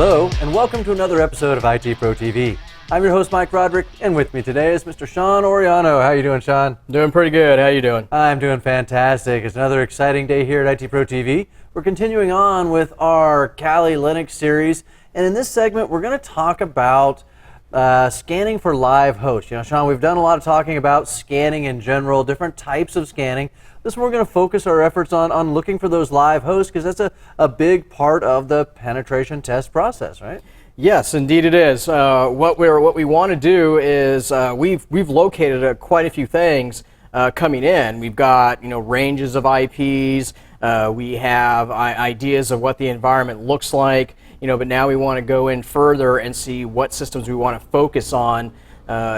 Hello, and welcome to another episode of IT Pro TV. I'm your host, Mike Roderick, and with me today is Mr. Sean Oriano. How are you doing, Sean? Doing pretty good. How you doing? I'm doing fantastic. It's another exciting day here at IT Pro TV. We're continuing on with our Kali Linux series, and in this segment, we're going to talk about scanning for live hosts. You know, Sean, we've done a lot of talking about scanning in general, different types of scanning. This one we're going to focus our efforts on looking for those live hosts, because that's a big part of the penetration test process, right? Yes, indeed it is. What we want to do is we've located quite a few things coming in. We've got ranges of IPs. We have ideas of what the environment looks like. But now we want to go in further and see what systems we want to focus on,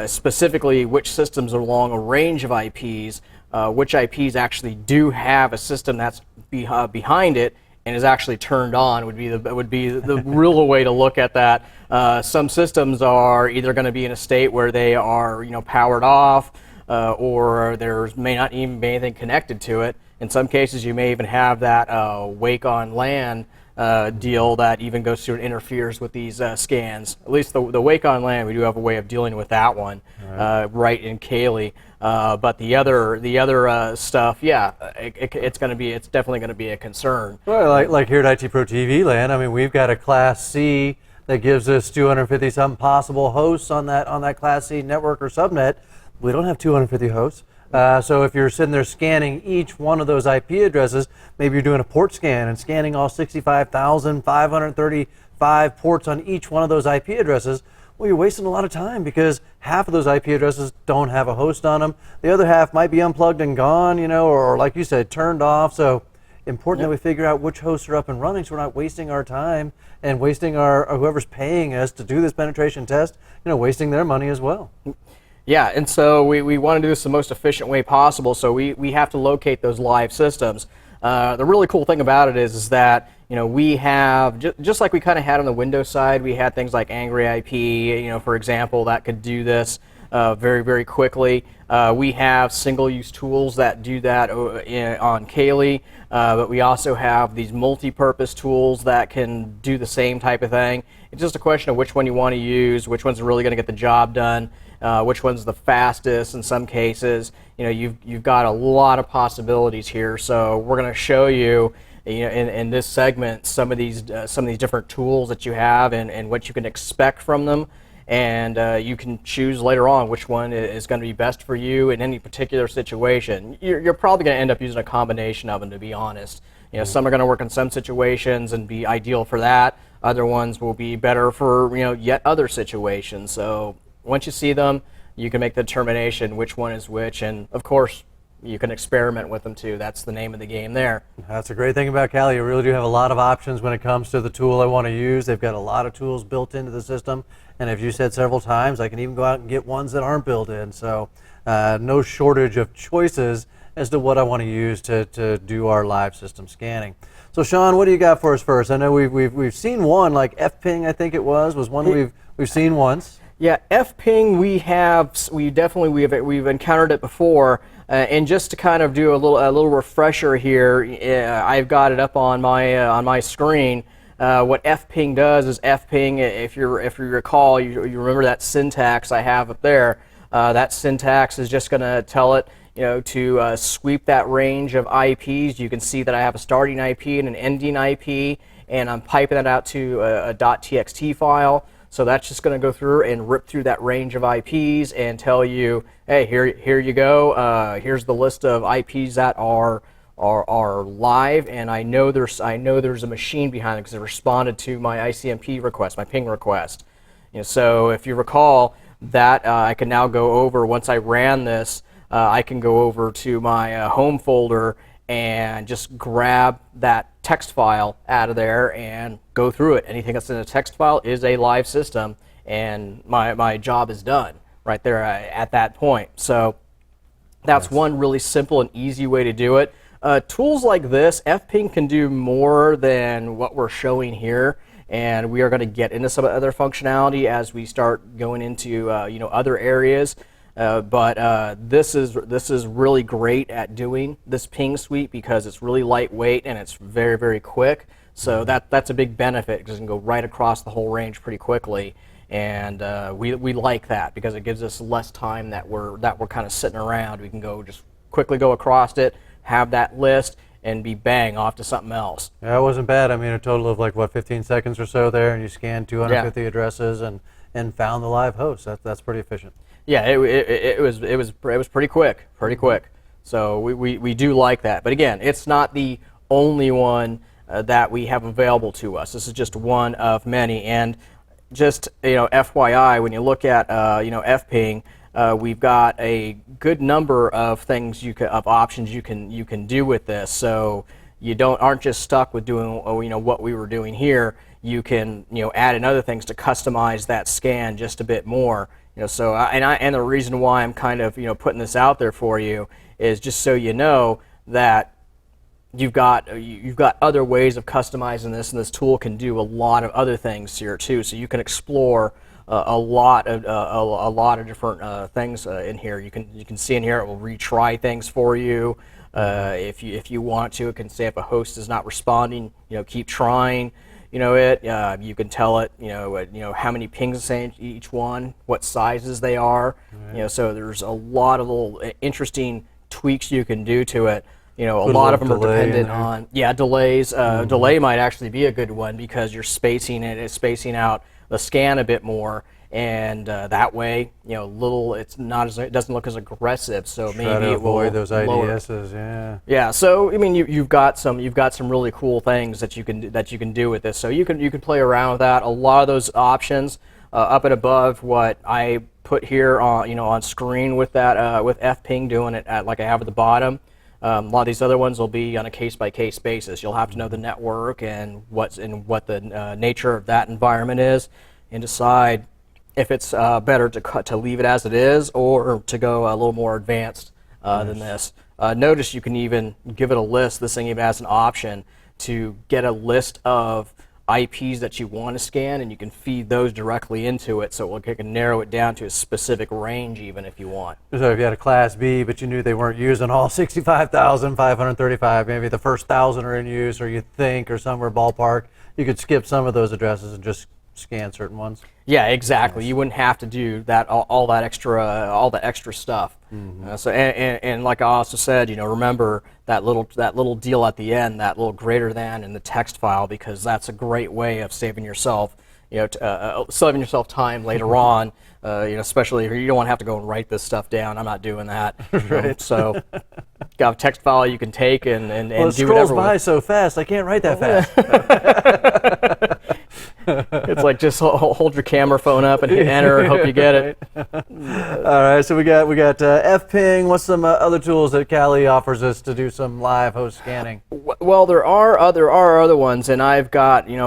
specifically which systems along a range of IPs. Which IPs actually do have a system that's behind it and is actually turned on would be the real way to look at that. Some systems are either going to be in a state where they are powered off, or there may not even be anything connected to it. In some cases, you may even have that wake on LAN deal that even goes through and interferes with these scans. At least the wake on LAN, we do have a way of dealing with that one, right in Kali. But the other stuff, yeah, it's definitely going to be a concern. Well, like here at IT Pro TV land, I mean, we've got a Class C that gives us 250 some possible hosts on that Class C network or subnet. We don't have 250 hosts. So if you're sitting there scanning each one of those IP addresses, maybe you're doing a port scan and scanning all 65,535 ports on each one of those IP addresses, well, you're wasting a lot of time, because half of those IP addresses don't have a host on them. The other half might be unplugged and gone, or like you said, turned off. So important that we figure out which hosts are up and running, so we're not wasting our time and wasting our whoever's paying us to do this penetration test, wasting their money as well. Yeah, and so we want to do this the most efficient way possible, so we have to locate those live systems. The really cool thing about it is that we have, just like we kind of had on the Windows side, we had things like Angry IP, for example, that could do this very, very quickly. We have single-use tools that do that on Kali, but we also have these multi-purpose tools that can do the same type of thing. It's just a question of which one you want to use, which one's really going to get the job done. Which one's the fastest in some cases. You've got a lot of possibilities here, so we're going to show you, in this segment some of these different tools that you have and what you can expect from them, and you can choose later on which one is going to be best for you in any particular situation. You're probably going to end up using a combination of them, to be honest. Some are going to work in some situations and be ideal for that. Other ones will be better for yet other situations. So once you see them, you can make the determination which one is which, and of course, you can experiment with them too. That's the name of the game there. That's a great thing about Kali. You really do have a lot of options when it comes to the tool I want to use. They've got a lot of tools built into the system, and as you said several times, I can even go out and get ones that aren't built in. So no shortage of choices as to what I want to use to do our live system scanning. So Sean, what do you got for us first? I know we've seen one, like FPing, I think it was one we've seen once. Yeah, FPing we've encountered it before, and just to kind of do a little refresher here, I've got it up on my screen. What FPing does is FPing, if you recall, you remember that syntax I have up there. That syntax is just going to tell it to sweep that range of IPs. You can see that I have a starting IP and an ending IP, and I'm piping that out to a .txt file. So that's just going to go through and rip through that range of IPs and tell you, hey, here you go. Here's the list of IPs that are live, and I know there's a machine behind it because it responded to my ICMP request, my ping request. So if you recall that, I can now go over, once I ran this, I can go over to my home folder and just grab that text file out of there and go through it. Anything that's in a text file is a live system, and my job is done right there at that point. So that's one really simple and easy way to do it. Tools like this, FPing can do more than what we're showing here, and we are going to get into some other functionality as we start going into other areas. But this is really great at doing this ping sweep because it's really lightweight and it's very, very quick. So that's a big benefit because it can go right across the whole range pretty quickly. And we like that because it gives us less time that we're kind of sitting around. We can just quickly go across it, have that list, and be bang off to something else. Yeah, it wasn't bad. I mean, a total of like what, 15 seconds or so there, and you scanned 250 addresses and found the live host. That's pretty efficient. Yeah, it was pretty quick, So we do like that. But again, it's not the only one that we have available to us. This is just one of many. And just FYI, when you look at FPing, we've got a good number of things of options you can do with this. So you aren't just stuck with doing what we were doing here. You can add in other things to customize that scan just a bit more. So and the reason why I'm kind of putting this out there for you is just so you know that you've got other ways of customizing this, and this tool can do a lot of other things here too. So you can explore a lot of different things in here. You can see in here it will retry things for you. If you want to, it can say if a host is not responding, keep trying. You can tell it how many pings it's saying each one, what sizes they are. Right. So there's a lot of little interesting tweaks you can do to it. A lot of them are dependent on delays. Delay might actually be a good one because you're spacing out the scan a bit more, and that way it doesn't look as aggressive. So maybe it will avoid those IDSs. Yeah. So I mean, you've got some really cool things that you can do with this. So you can play around with that. A lot of those options up and above what I put here on screen with that with FPing, doing it like I have at the bottom. A lot of these other ones will be on a case-by-case basis. You'll have to know the network and what the nature of that environment is, and decide if it's better to leave it as it is or to go a little more advanced than this. Notice you can even give it a list. This thing even has an option to get a list of IPs that you want to scan, and you can feed those directly into it, so it can narrow it down to a specific range even if you want. So if you had a Class B, but you knew they weren't using all 65,535, maybe the first 1,000 are in use, or you think, or somewhere ballpark, you could skip some of those addresses and just scan certain ones. Yeah, exactly. Nice. You wouldn't have to do that all that extra stuff. Mm-hmm. And like I also said, remember that little deal at the end, that little greater than in the text file, because that's a great way of saving yourself time later on. Especially if you don't want to have to go and write this stuff down. I'm not doing that. Right. So got a text file you can take and it do whatever. Scrolls by so fast. I can't write that fast. It's like just hold your camera phone up and hit enter and hope you get it. All right, so we got FPing. What's some other tools that Kali offers us to do some live host scanning? Well, there are other ones, and I've got them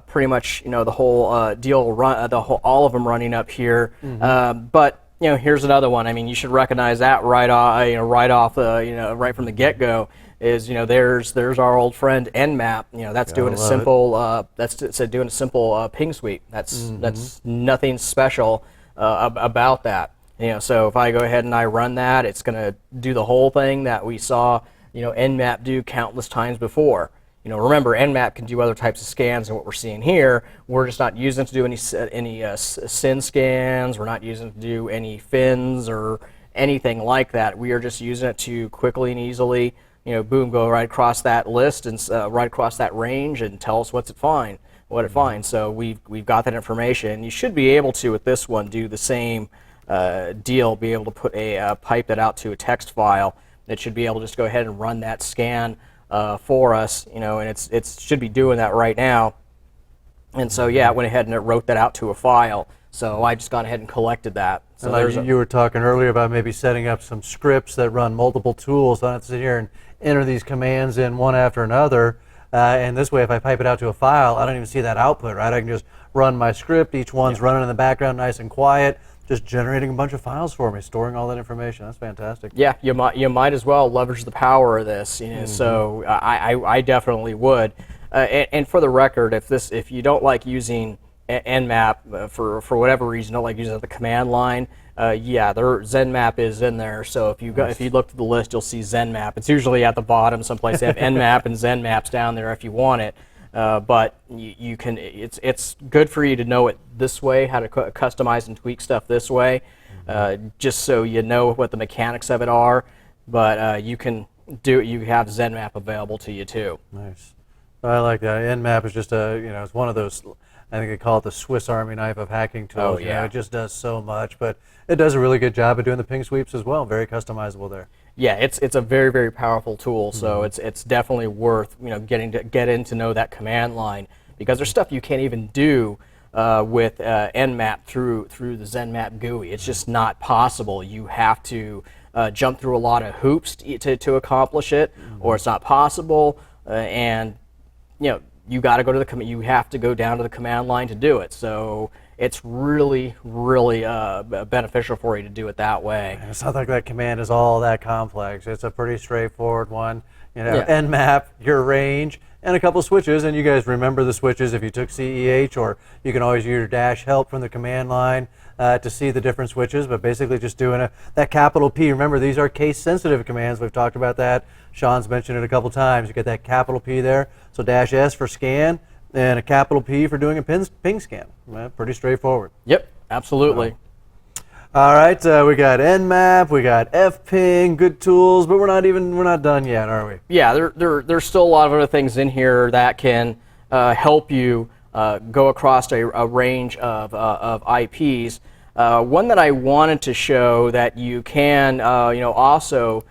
pretty much the whole deal run all of them running up here. Mm-hmm. But here's another one. I mean, you should recognize that right from the get-go. Is there's our old friend Nmap. That's doing a simple doing a simple ping sweep. That's nothing special about that. So if I go ahead and I run that, it's going to do the whole thing that we saw Nmap do countless times before. Remember, Nmap can do other types of scans than what we're seeing here. We're just not using it to do any SYN scans. We're not using it to do any fins or anything like that. We are just using it to quickly and easily boom, go right across that list and right across that range and tell us what it finds. So we've got that information. You should be able to, with this one, do the same deal, be able to put pipe that out to a text file. It should be able to just go ahead and run that scan for us, and it should be doing that right now. And so yeah, it went ahead and it wrote that out to a file. So I just gone ahead and collected that. So like you were talking earlier about maybe setting up some scripts that run multiple tools. So I don't have to sit here and enter these commands in one after another. And this way, if I pipe it out to a file, I don't even see that output, right? I can just run my script. Each one's running in the background nice and quiet, just generating a bunch of files for me, storing all that information. That's fantastic. Yeah, you might as well leverage the power of this. So I definitely would. And for the record, if you don't like using Nmap for whatever reason don't like using the command line, yeah, their ZenMap is in there. So if you look at the list, you'll see ZenMap. It's usually at the bottom someplace. They have Nmap and ZenMaps down there if you want it. But you can. It's good for you to know it this way, how to customize and tweak stuff this way, just so you know what the mechanics of it are. But you can do. You have ZenMap available to you too. Nice. I like that. Nmap is just it's one of those. I think they call it the Swiss Army knife of hacking tools. Oh, yeah. It just does so much, but it does a really good job of doing the ping sweeps as well. Very customizable there. Yeah, it's a very, very powerful tool. So it's definitely worth getting to know that command line, because there's stuff you can't even do with Nmap through the ZenMap GUI. It's just not possible. You have to jump through a lot of hoops to accomplish it, or it's not possible. And you got to go to the you have to go down to the command line to do it. So it's really, really beneficial for you to do it that way. And it's not like that command is all that complex. It's a pretty straightforward one. Yeah. Nmap, your range, and a couple switches. And you guys remember the switches if you took CEH, or you can always use your dash help from the command line to see the different switches. But basically just doing that capital P. Remember, these are case-sensitive commands. We've talked about that. Sean's mentioned it a couple times. You get that capital P there. So dash S for scan, and a capital P for doing a ping scan. Pretty straightforward. Yep, absolutely. All right, we got Nmap, we got fping, good tools, but we're not done yet, are we? Yeah, there's still a lot of other things in here that can help you go across a range of IPs. One that I wanted to show that you can also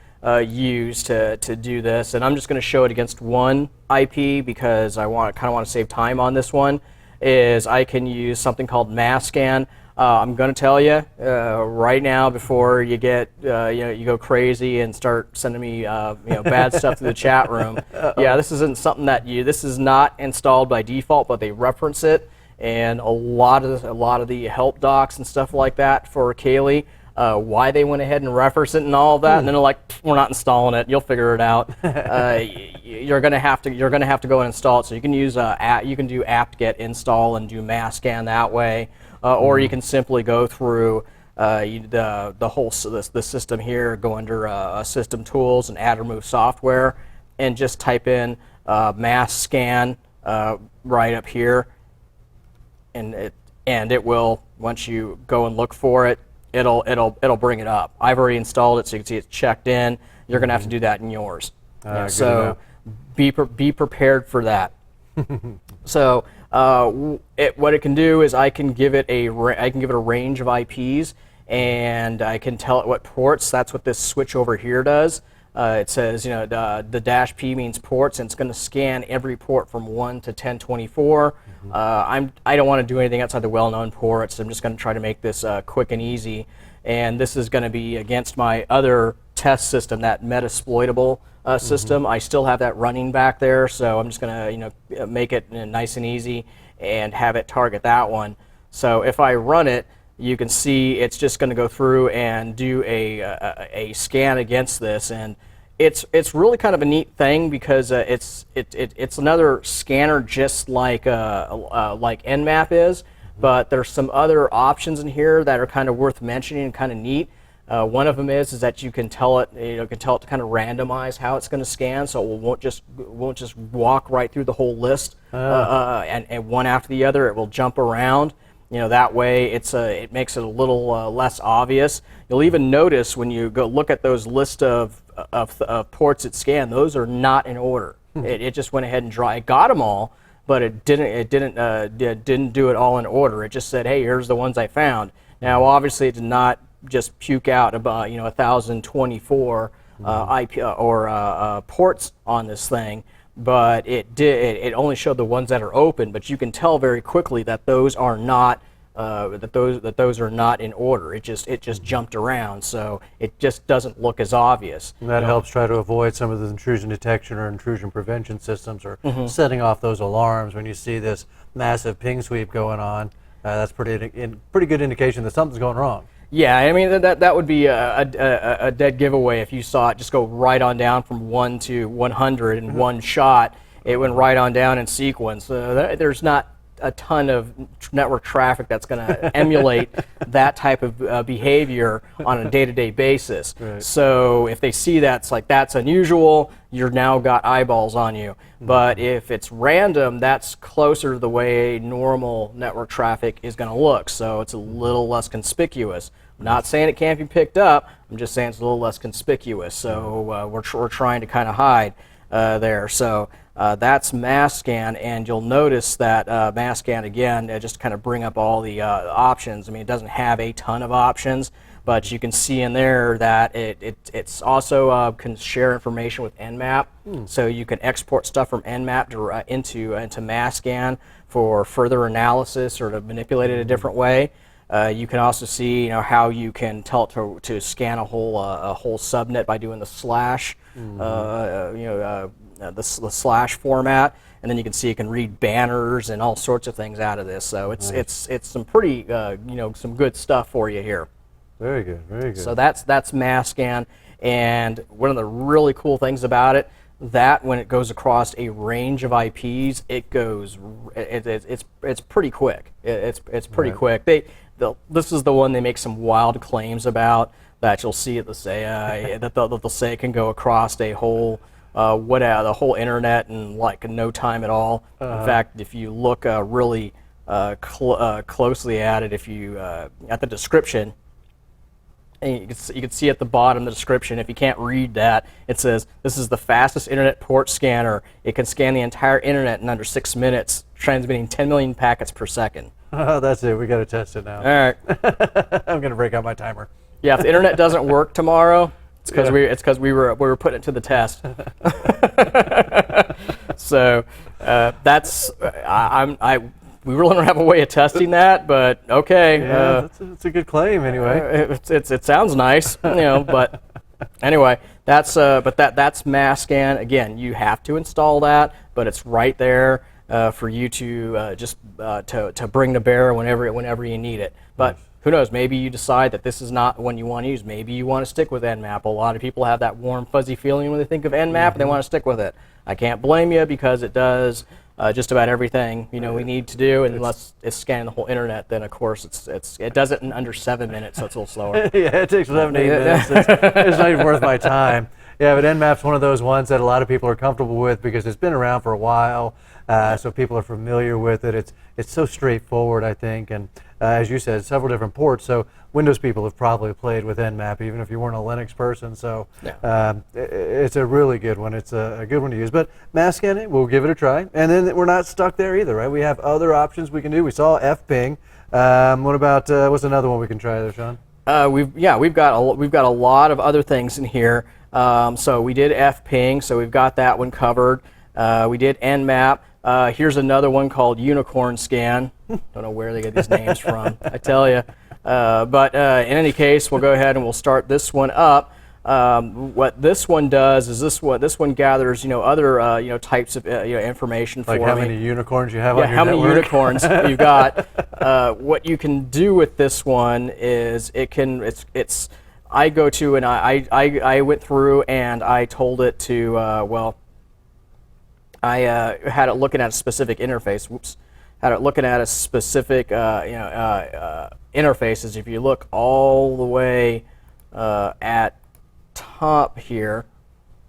use to do this, and I'm just going to show it against one IP because I kind of want to save time on this one, is I can use something called Masscan. I'm going to tell you right now, before you get you go crazy and start sending me bad stuff to the chat room. Yeah, this isn't something that this is not installed by default, but they reference it, and a lot of the help docs and stuff like that for Kali. Why they went ahead and reference it and all of that, and then they're like, we're not installing it. You'll figure it out. You're gonna have to go and install it. So you can use you can do apt-get install and do Masscan that way, or you can simply go through the whole the system here, go under system tools and add remove software, and just type in Masscan right up here, and it will, once you go and look for it, it'll bring it up. I've already installed it, so you can see it's checked in. You're going to have to do that in yours. So be prepared for that. So what it can do is I can give it a range of IPs, and I can tell it what ports. That's what this switch over here does. It says the dash P means ports, and it's going to scan every port from 1 to 1024. I don't want to do anything outside the well-known ports. I'm just going to try to make this quick and easy. And this is going to be against my other test system, that Metasploitable system. I still have that running back there, so I'm just going to make it nice and easy and have it target that one. So if I run it, you can see it's just going to go through and do a scan against this, and it's really kind of a neat thing because it's another scanner just like Nmap is, but there's some other options in here that are kind of worth mentioning and kind of neat. One of them is that you can tell it to kind of randomize how it's going to scan, so it won't just walk right through the whole list and one after the other. It will jump around. That way it makes it a little less obvious. You'll even notice when you go look at those list of ports it scanned, those are not in order. It just went ahead and it got them all, but it didn't do it all in order. It just said, hey, here's the ones I found. Now obviously it did not just puke out about 1024 IP or ports on this thing, but it only showed the ones that are open. But you can tell very quickly that those are not those are not in order. It just jumped around, so it just doesn't look as obvious. And that helps try to avoid some of the intrusion detection or intrusion prevention systems, or setting off those alarms when you see this massive ping sweep going on. That's pretty good indication that something's going wrong. Yeah, I mean that would be a dead giveaway if you saw it just go right on down from 1 to 100 in one shot. It went right on down in sequence. There's not a ton of network traffic that's going to emulate that type of behavior on a day-to-day basis. Right. So if they see that's like that's unusual, you're now got eyeballs on you. But if it's random, that's closer to the way normal network traffic is going to look. So it's a little less conspicuous. I'm not saying it can't be picked up. I'm just saying it's a little less conspicuous. So we're trying to kind of hide there. So that's mass scan, and you'll notice that mass scan again, just kind of bring up all the options. I mean, it doesn't have a ton of options, but you can see in there that it's also can share information with Nmap, so you can export stuff from Nmap into mass scan for further analysis or to manipulate it a different way. You can also see, how you can tell it to scan a whole subnet by doing the slash, the slash format, and then you can see it can read banners and all sorts of things out of this. So it's some pretty some good stuff for you here. Very good, very good. So that's mass scan, and one of the really cool things about it, that when it goes across a range of IPs, it goes it's pretty quick. It's pretty quick. This is the one they make some wild claims about, that you'll see it. They'll say that they'll say it can go across a whole the whole internet in like no time at all. In fact, if you look really closely at it, if you at the description, and you can see at the bottom of the description, if you can't read that, it says this is the fastest internet port scanner. It can scan the entire internet in under 6 minutes, transmitting 10 million packets per second. Oh, that's it. We got to test it now. All right. I'm going to break out my timer. Yeah, if the internet doesn't work tomorrow, it's because we were putting it to the test. So that's we really don't have a way of testing that, but okay. Yeah, that's a good claim anyway. It sounds nice, but anyway, that's mass scan. Again, you have to install that, but it's right there for you to to bring to bear whenever you need it. But who knows? Maybe you decide that this is not one you want to use. Maybe you want to stick with Nmap. A lot of people have that warm, fuzzy feeling when they think of Nmap, and they want to stick with it. I can't blame you, because it does just about everything we need to do, and unless it's scanning the whole internet, then of course it does it in under 7 minutes, so it's a little slower. Yeah, it takes 7 to 8 minutes. It's not even worth my time. Yeah, but Nmap's one of those ones that a lot of people are comfortable with because it's been around for a while, so people are familiar with it. It's so straightforward, I think, and as you said, several different ports. So Windows people have probably played with Nmap, even if you weren't a Linux person. So it's a really good one. It's a good one to use. But mass scanning, we'll give it a try. And then we're not stuck there either, right? We have other options we can do. We saw FPing. What about what's another one we can try there, Sean? We've got a lot of other things in here. So we did FPing, so we've got that one covered. We did Nmap. Here's another one called Unicorn Scan. Don't know where they get these names from, I tell you. But in any case, we'll go ahead and we'll start this one up. What this one does is this one gathers other types of information for me. Like how many unicorns you have on your how network? many unicorns you've got. What you can do with this one is I go to and I went through and I told it to I had it looking at a specific interface. Had it looking at a specific interfaces. If you look all the way at top here,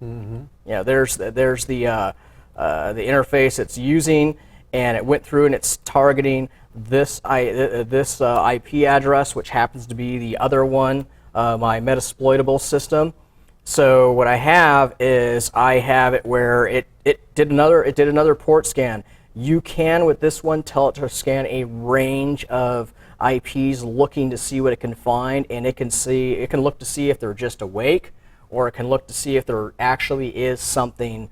there's the interface it's using, and it went through and it's targeting this IP address, which happens to be the other one, my Metasploitable system. So what I have is I have it where it did another port scan. You can with this one tell it to scan a range of IPs, looking to see what it can find, and it can look to see if they're just awake, or it can look to see if there actually is something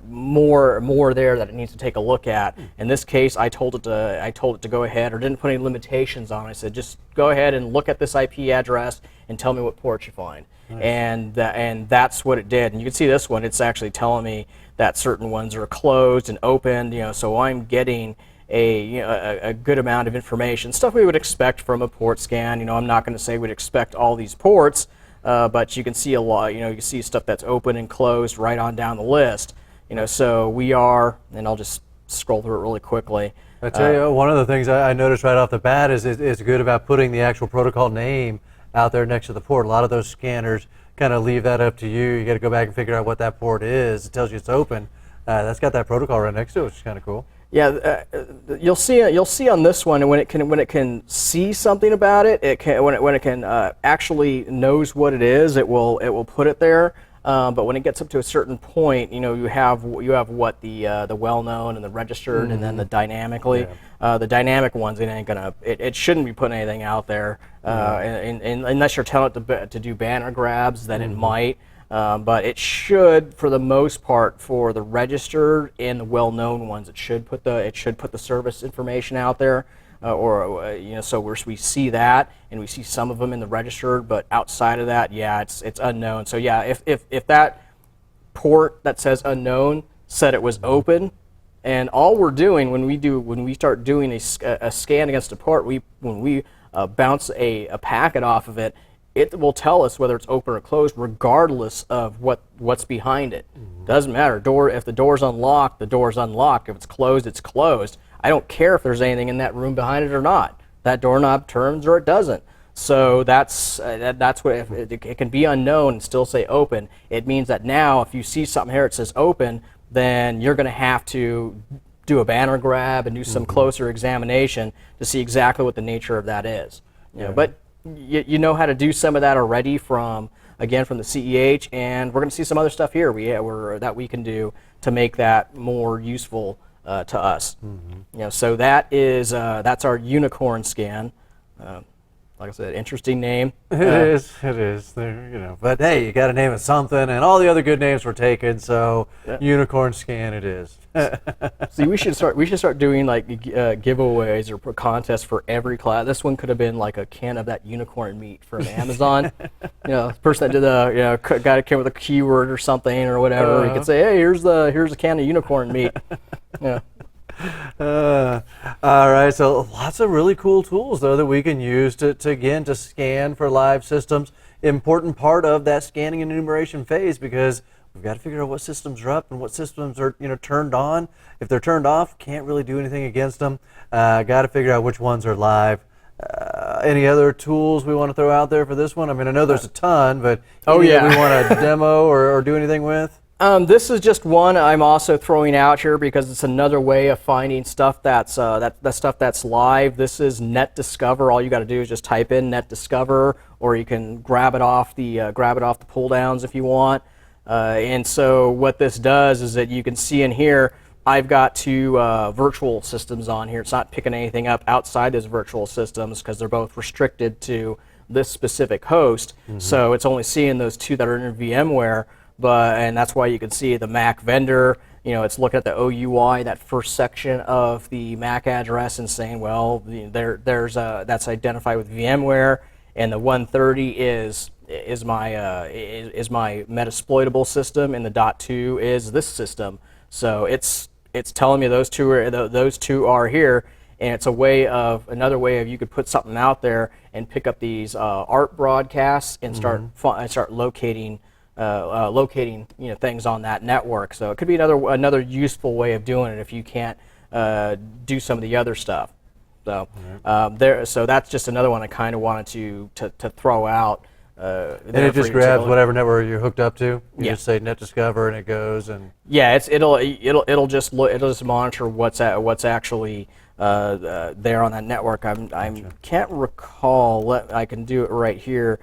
more there that it needs to take a look at. In this case, I told it to go ahead, or didn't put any limitations on it. I said just go ahead and look at this IP address and tell me what ports you find. Nice. And that's what it did. And you can see this one, it's actually telling me that certain ones are closed and opened. So I'm getting a good amount of information, stuff we would expect from a port scan. I'm not going to say we'd expect all these ports, but you can see a lot. You can see stuff that's open and closed right on down the list. So we are, and I'll just scroll through it really quickly. I tell you, one of the things I noticed right off the bat is it's good about putting the actual protocol name out there next to the port. A lot of those scanners kind of leave that up to you. You got to go back and figure out what that port is. It tells you it's open. That's got that protocol right next to it, which is kind of cool. Yeah, you'll see on this one, and when it can see something about it, when it can actually knows what it is, it will put it there. But when it gets up to a certain point, you have what the well-known and the registered, and then the dynamically. The dynamic ones, it shouldn't be putting anything out there, and unless you're telling it to do banner grabs, then it might. But it should, for the most part, for the registered and the well-known ones, it should put the service information out there, so we see that, and we see some of them in the registered. But outside of that, yeah, it's unknown. So yeah, if that port that says unknown said it was open, and all we're doing when we start doing a scan against a port, when we bounce a packet off of it, it will tell us whether it's open or closed, regardless of what's behind it. Doesn't matter. If the door's unlocked, the door's unlocked. If it's closed, it's closed. I don't care if there's anything in that room behind it or not. That doorknob turns or it doesn't. So that's what it can be unknown and still say open. It means that now, if you see something here that says open, then you're going to have to do a banner grab and do some closer examination to see exactly what the nature of that is. But you know how to do some of that already from the CEH, and we're going to see some other stuff here that we can do to make that more useful to us. So that's our unicorn scan. Like I said, interesting name. It is. There, but hey, you got to name it something, and all the other good names were taken. So unicorn scan it is. See, we should start doing like giveaways or contests for every class. This one could have been like a can of that unicorn meat from Amazon. The person that did the guy that came with a keyword or something or whatever. You could say, hey, here's a can of unicorn meat. All right, so lots of really cool tools though that we can use to scan for live systems. Important part of that scanning and enumeration phase, because we've got to figure out what systems are up and what systems are turned on. If they're turned off, can't really do anything against them. Got to figure out which ones are live. Any other tools we want to throw out there for this one? I mean, I know there's a ton, but we want to demo or do anything with? This is just one I'm also throwing out here because it's another way of finding stuff that's stuff that's live. This is NetDiscover. All you got to do is just type in NetDiscover, or you can grab it off the pull downs if you want. And so what this does is that you can see in here, I've got two virtual systems on here. It's not picking anything up outside those virtual systems because they're both restricted to this specific host. So it's only seeing those two that are in VMware. And that's why you can see the MAC vendor. It's looking at the OUI, that first section of the MAC address, and saying, well, that's identified with VMware, and the 130 is my Metasploitable system, and the .2 is this system. So it's telling me those two are here, and it's another way of you could put something out there and pick up these ARP broadcasts and start locating things on that network. So it could be another useful way of doing it if you can't do some of the other stuff. So so that's just another one I kind of wanted to throw out. And it just grabs whatever network you're hooked up to. You just say NetDiscover and it goes and. Yeah, it'll just monitor what's actually there on that network. I can't recall. I can do it right here.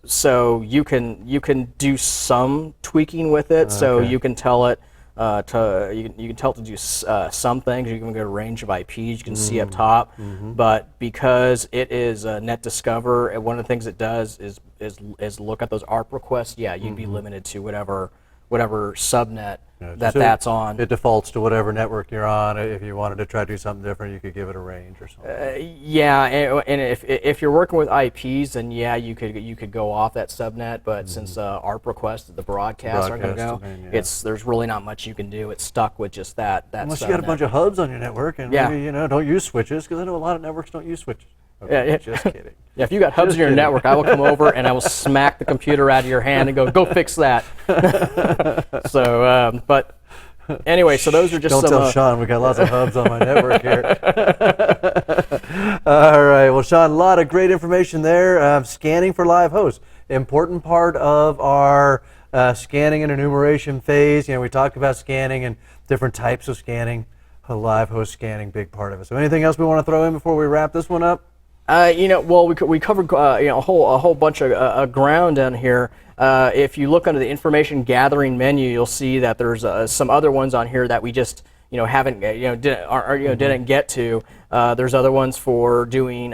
So you can do some tweaking with it. So you can tell it to do some things. You can go to range of IPs. You can see up top. But because it is NetDiscover, and one of the things it does is look at those ARP requests. Yeah, you'd be limited to whatever subnet that's on. It defaults to whatever network you're on. If you wanted to try to do something different, you could give it a range or something. And if you're working with IPs, then you could go off that subnet. But since ARP requests, the broadcasts aren't going to go, there's really not much you can do. It's stuck with just that. Unless you got a bunch of hubs on your network, and maybe don't use switches, because I know a lot of networks don't use switches. Okay, just kidding. Yeah, if you got hubs in your network, I will come over and I will smack the computer out of your hand and go fix that. So, but Anyway, so those are just Don't some. tell Sean, we got lots of hubs on my network here. All right, well, Sean, a lot of great information there. Scanning for live hosts, important part of our scanning and enumeration phase. You know, we talked about scanning and different types of scanning. Live host scanning, big part of it. So, anything else we want to throw in before we wrap this one up? Well, we covered a whole bunch of ground down here. If you look under the information gathering menu, you'll see that there's some other ones on here that we just haven't didn't get to. There's other ones for doing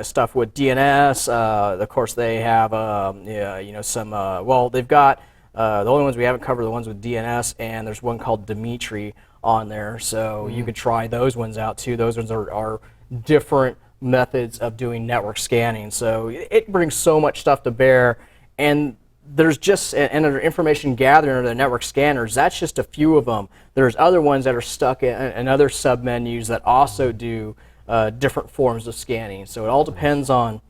stuff with DNS. Of course, they have some. Well, they've got the only ones we haven't covered are the ones with DNS, and there's one called Dimitri on there. So you could try those ones out too. Those ones are different methods of doing network scanning. So it brings so much stuff to bear, and there's just under information gathering under the network scanners, that's just a few of them. There's other ones that are stuck in other submenus that also do different forms of scanning. So it all depends on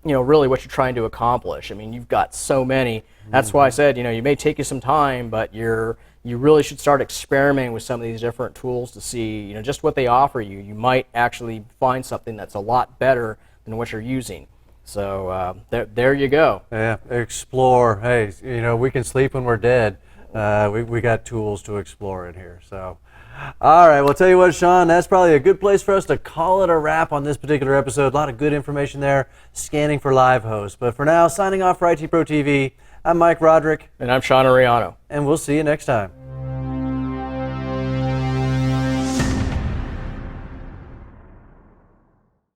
really what you're trying to accomplish. I mean, you've got so many. That's why I said you may take you some time, but you really should start experimenting with some of these different tools to see just what they offer you. You might actually find something that's a lot better than what you're using. So there you go. Yeah, explore. Hey, we can sleep when we're dead. We got tools to explore in here. So, all right. Well, tell you what, Sean, that's probably a good place for us to call it a wrap on this particular episode. A lot of good information there, scanning for live hosts. But for now, signing off for IT Pro TV, I'm Mike Roderick. And I'm Sean Ariano. And we'll see you next time.